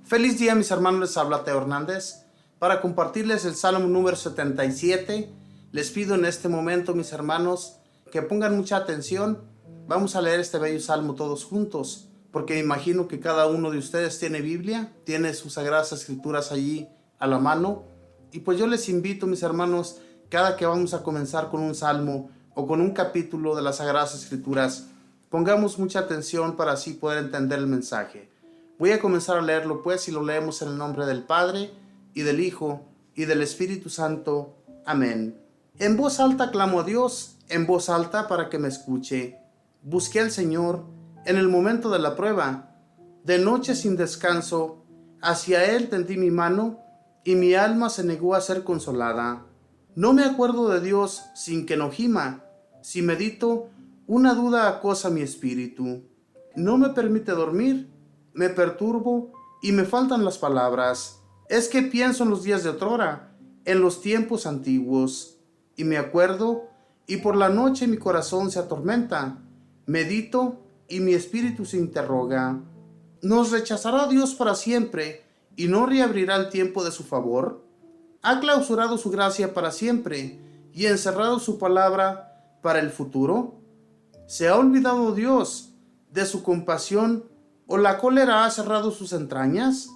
Feliz día, mis hermanos, les habla Teo Hernández para compartirles el Salmo número 77. Les pido en este momento, mis hermanos, que pongan mucha atención. Vamos a leer este bello salmo todos juntos, porque me imagino que cada uno de ustedes tiene Biblia, tiene sus sagradas escrituras allí a la mano. Y pues yo les invito, mis hermanos, cada que vamos a comenzar con un salmo o con un capítulo de las sagradas escrituras, pongamos mucha atención para así poder entender el mensaje. Voy a comenzar a leerlo pues y lo leemos en el nombre del Padre y del Hijo y del Espíritu Santo. Amén. En voz alta clamo a Dios, en voz alta para que me escuche. Busqué al Señor en el momento de la prueba. De noche sin descanso, hacia Él tendí mi mano y mi alma se negó a ser consolada. No me acuerdo de Dios sin que no gima. Si medito, una duda acosa mi espíritu. No me permite dormir. Me perturbo y me faltan las palabras. Es que pienso en los días de otrora, en los tiempos antiguos, y me acuerdo, y por la noche mi corazón se atormenta. Medito y mi espíritu se interroga. ¿Nos rechazará Dios para siempre y no reabrirá el tiempo de su favor? ¿Ha clausurado su gracia para siempre y encerrado su palabra para el futuro? ¿Se ha olvidado Dios de su compasión o la cólera ha cerrado sus entrañas?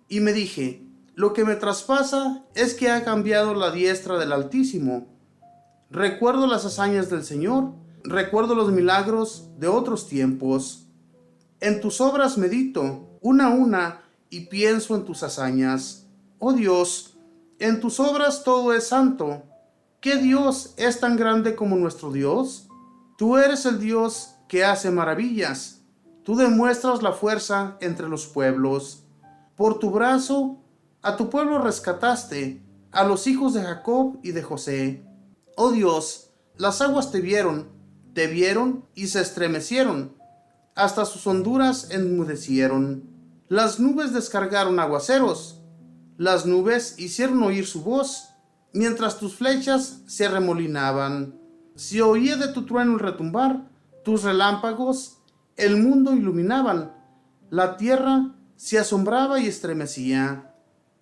Y me dije, lo que me traspasa es que ha cambiado la diestra del Altísimo. Recuerdo las hazañas del Señor, recuerdo los milagros de otros tiempos. En tus obras medito, una a una, y pienso en tus hazañas. Oh Dios, en tus obras todo es santo. ¿Qué Dios es tan grande como nuestro Dios? Tú eres el Dios que hace maravillas. Tú demuestras la fuerza entre los pueblos. Por tu brazo, a tu pueblo rescataste, a los hijos de Jacob y de José. Oh Dios, las aguas te vieron y se estremecieron. Hasta sus honduras enmudecieron. Las nubes descargaron aguaceros. Las nubes hicieron oír su voz, mientras tus flechas se arremolinaban. Se oía de tu trueno el retumbar, tus relámpagos el mundo iluminaban, la tierra se asombraba y estremecía.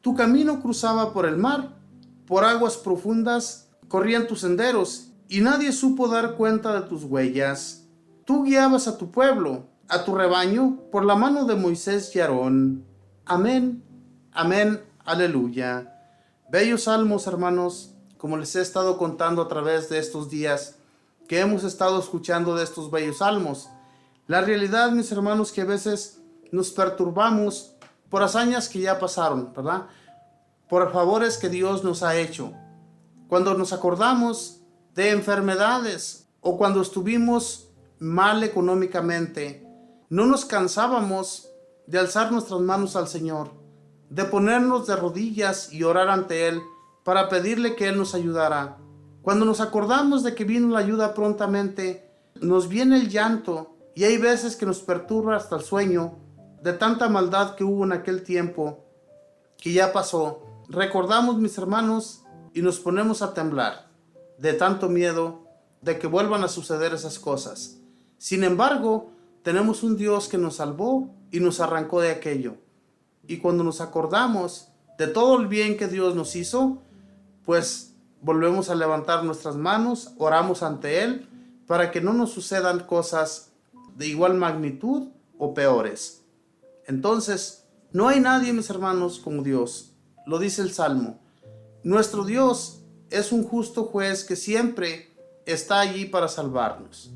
Tu camino cruzaba por el mar, por aguas profundas corrían tus senderos, y nadie supo dar cuenta de tus huellas. Tú guiabas a tu pueblo, a tu rebaño, por la mano de Moisés y Aarón. Amén, amén, aleluya. Bellos salmos, hermanos, como les he estado contando a través de estos días que hemos estado escuchando de estos bellos salmos. La realidad, mis hermanos, que a veces nos perturbamos por hazañas que ya pasaron, ¿verdad? Por favores que Dios nos ha hecho. Cuando nos acordamos de enfermedades o cuando estuvimos mal económicamente, no nos cansábamos de alzar nuestras manos al Señor, de ponernos de rodillas y orar ante Él para pedirle que Él nos ayudara. Cuando nos acordamos de que vino la ayuda prontamente, nos viene el llanto. Y hay veces que nos perturba hasta el sueño de tanta maldad que hubo en aquel tiempo que ya pasó. Recordamos, mis hermanos, y nos ponemos a temblar de tanto miedo de que vuelvan a suceder esas cosas. Sin embargo, tenemos un Dios que nos salvó y nos arrancó de aquello. Y cuando nos acordamos de todo el bien que Dios nos hizo, pues volvemos a levantar nuestras manos, oramos ante Él para que no nos sucedan cosas de igual magnitud o peores. Entonces, no hay nadie, mis hermanos, como Dios. Lo dice el Salmo. Nuestro Dios es un justo juez que siempre está allí para salvarnos.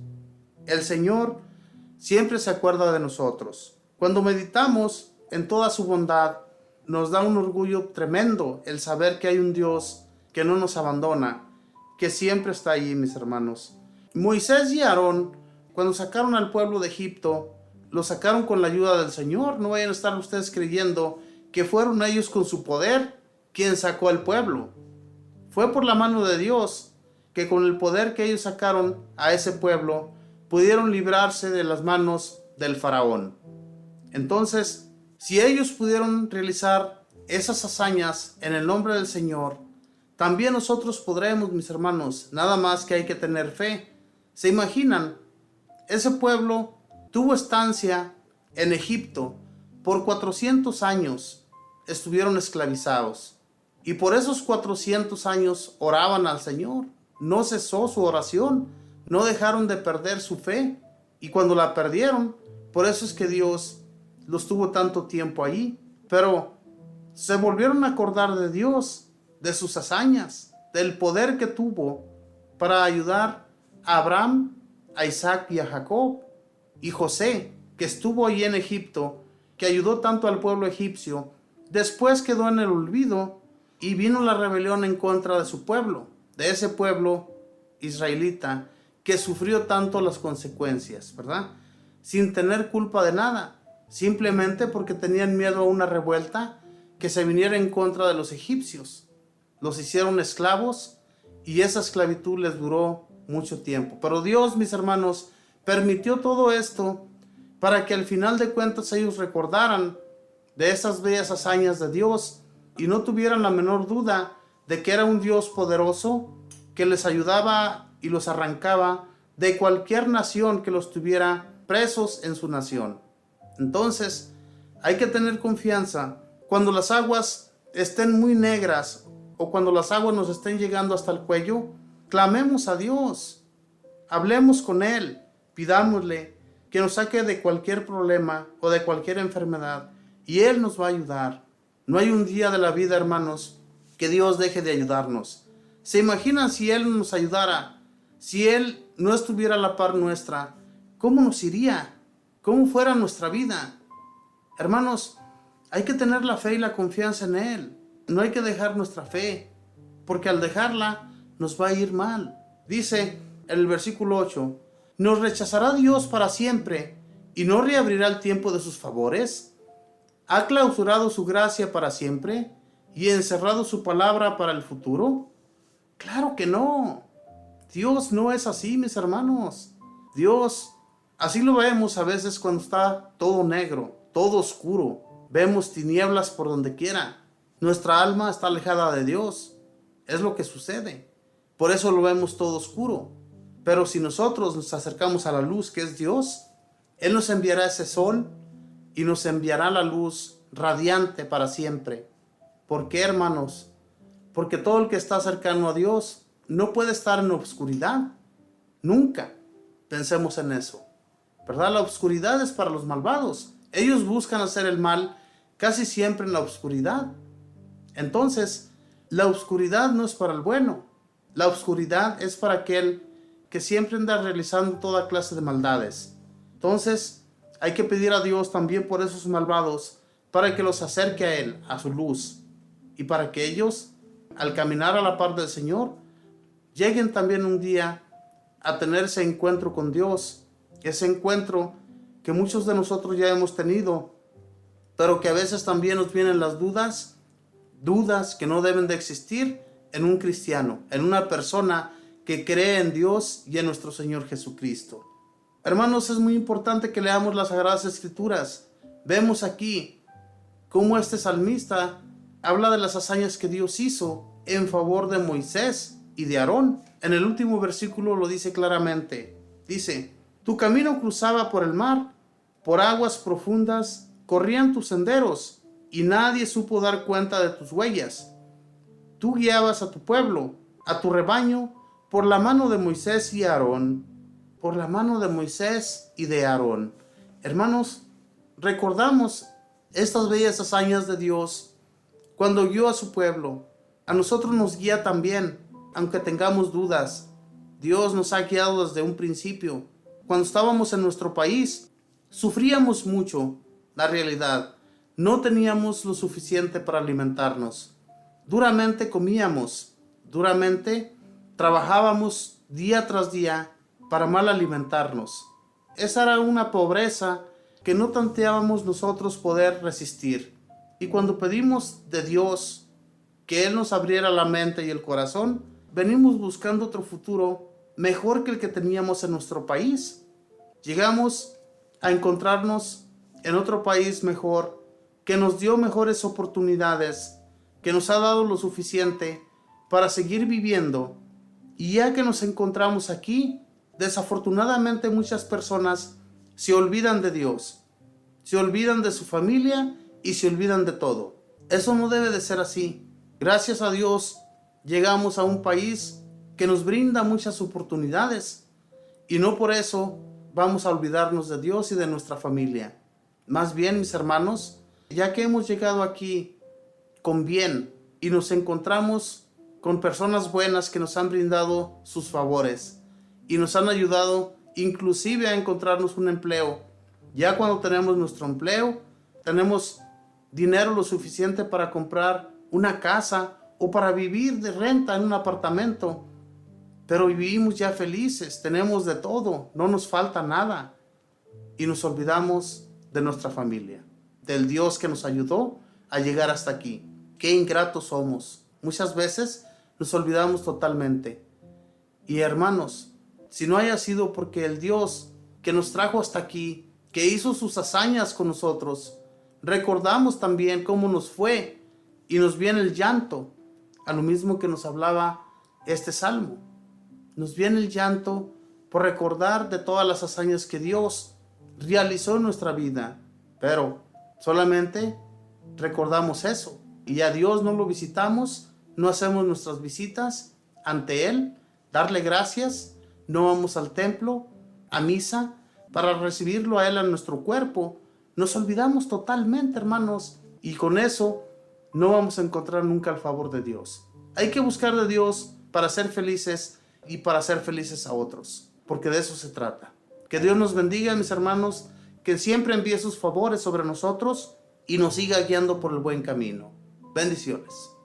El Señor siempre se acuerda de nosotros. Cuando meditamos en toda su bondad, nos da un orgullo tremendo el saber que hay un Dios que no nos abandona, que siempre está allí, mis hermanos. Moisés y Aarón, cuando sacaron al pueblo de Egipto, lo sacaron con la ayuda del Señor. No vayan a estar ustedes creyendo que fueron ellos con su poder quien sacó al pueblo. Fue por la mano de Dios que con el poder que ellos sacaron a ese pueblo, pudieron librarse de las manos del faraón. Entonces, si ellos pudieron realizar esas hazañas en el nombre del Señor, también nosotros podremos, mis hermanos. Nada más que hay que tener fe. ¿Se imaginan? Ese pueblo tuvo estancia en Egipto por 400 años estuvieron esclavizados. Y por esos 400 años oraban al Señor. No cesó su oración. No dejaron de perder su fe. Y cuando la perdieron, por eso es que Dios los tuvo tanto tiempo allí. Pero se volvieron a acordar de Dios, de sus hazañas, del poder que tuvo para ayudar a Abraham, a Isaac y a Jacob. Y José, que estuvo allí en Egipto, que ayudó tanto al pueblo egipcio, después quedó en el olvido y vino la rebelión en contra de su pueblo, de ese pueblo israelita que sufrió tanto las consecuencias, ¿verdad? Sin tener culpa de nada, simplemente porque tenían miedo a una revuelta que se viniera en contra de los egipcios. Los hicieron esclavos y esa esclavitud les duró mucho tiempo. Pero Dios, mis hermanos, permitió todo esto para que al final de cuentas ellos recordaran de esas bellas hazañas de Dios y no tuvieran la menor duda de que era un Dios poderoso que les ayudaba y los arrancaba de cualquier nación que los tuviera presos en su nación. Entonces, hay que tener confianza. Cuando las aguas estén muy negras o cuando las aguas nos estén llegando hasta el cuello, clamemos a Dios, hablemos con Él, pidámosle que nos saque de cualquier problema o de cualquier enfermedad y Él nos va a ayudar. No hay un día de la vida, hermanos, que Dios deje de ayudarnos. ¿Se imaginan si Él nos ayudara? Si Él no estuviera a la par nuestra, ¿cómo nos iría? ¿Cómo fuera nuestra vida? Hermanos, hay que tener la fe y la confianza en Él. No hay que dejar nuestra fe, porque al dejarla nos va a ir mal. Dice en el versículo 8, ¿nos rechazará Dios para siempre y no reabrirá el tiempo de sus favores? ¿Ha clausurado su gracia para siempre y encerrado su palabra para el futuro? Claro que no. Dios no es así, mis hermanos. Dios, así lo vemos a veces cuando está todo negro, todo oscuro. Vemos tinieblas por donde quiera. Nuestra alma está alejada de Dios. Es lo que sucede. Por eso lo vemos todo oscuro. Pero si nosotros nos acercamos a la luz que es Dios, Él nos enviará ese sol y nos enviará la luz radiante para siempre. ¿Por qué, hermanos? Porque todo el que está cercano a Dios no puede estar en la oscuridad. Nunca pensemos en eso, ¿verdad? La oscuridad es para los malvados. Ellos buscan hacer el mal casi siempre en la oscuridad. Entonces, la oscuridad no es para el bueno. La oscuridad es para aquel que siempre anda realizando toda clase de maldades. Entonces, hay que pedir a Dios también por esos malvados para que los acerque a Él, a su luz, y para que ellos, al caminar a la par del Señor, lleguen también un día a tener ese encuentro con Dios, ese encuentro que muchos de nosotros ya hemos tenido, pero que a veces también nos vienen las dudas que no deben de existir en un cristiano, en una persona que cree en Dios y en nuestro Señor Jesucristo. Hermanos, es muy importante que leamos las Sagradas Escrituras. Vemos aquí cómo este salmista habla de las hazañas que Dios hizo en favor de Moisés y de Aarón. En el último versículo lo dice claramente. Dice, tu camino cruzaba por el mar, por aguas profundas corrían tus senderos, y nadie supo dar cuenta de tus huellas. Tú guiabas a tu pueblo, a tu rebaño, por la mano de Moisés y Aarón. Por la mano de Moisés y de Aarón. Hermanos, recordamos estas bellas hazañas de Dios cuando guió a su pueblo. A nosotros nos guía también, aunque tengamos dudas. Dios nos ha guiado desde un principio. Cuando estábamos en nuestro país, sufríamos mucho, la realidad. No teníamos lo suficiente para alimentarnos. Duramente comíamos, duramente trabajábamos día tras día para mal alimentarnos. Esa era una pobreza que no tanteábamos nosotros poder resistir. Y cuando pedimos de Dios que Él nos abriera la mente y el corazón, venimos buscando otro futuro mejor que el que teníamos en nuestro país. Llegamos a encontrarnos en otro país mejor, que nos dio mejores oportunidades, que nos ha dado lo suficiente para seguir viviendo. Y ya que nos encontramos aquí, desafortunadamente muchas personas se olvidan de Dios. se olvidan de su familia y se olvidan de todo. Eso no debe de ser así. Gracias a Dios, llegamos a un país que nos brinda muchas oportunidades y no por eso vamos a olvidarnos de Dios y de nuestra familia. Más bien, mis hermanos, ya que hemos llegado aquí con bien y nos encontramos con personas buenas que nos han brindado sus favores y nos han ayudado inclusive a encontrarnos un empleo. Ya cuando tenemos nuestro empleo, tenemos dinero lo suficiente para comprar una casa o para vivir de renta en un apartamento. Pero vivimos ya felices, tenemos de todo, no nos falta nada. Y nos olvidamos de nuestra familia, del Dios que nos ayudó a llegar hasta aquí. Qué ingratos somos. Muchas veces nos olvidamos totalmente. Y hermanos, si no haya sido porque el Dios que nos trajo hasta aquí, que hizo sus hazañas con nosotros, recordamos también cómo nos fue y nos viene el llanto, a lo mismo que nos hablaba este salmo. Nos viene el llanto por recordar de todas las hazañas que Dios realizó en nuestra vida, pero solamente recordamos eso y a Dios no lo visitamos, no hacemos nuestras visitas ante Él, darle gracias, no vamos al templo, a misa, para recibirlo a Él en nuestro cuerpo. Nos olvidamos totalmente, hermanos, y con eso no vamos a encontrar nunca el favor de Dios. Hay que buscar de Dios para ser felices y para hacer felices a otros, porque de eso se trata. Que Dios nos bendiga, mis hermanos, que siempre envíe sus favores sobre nosotros y nos siga guiando por el buen camino. Bendiciones.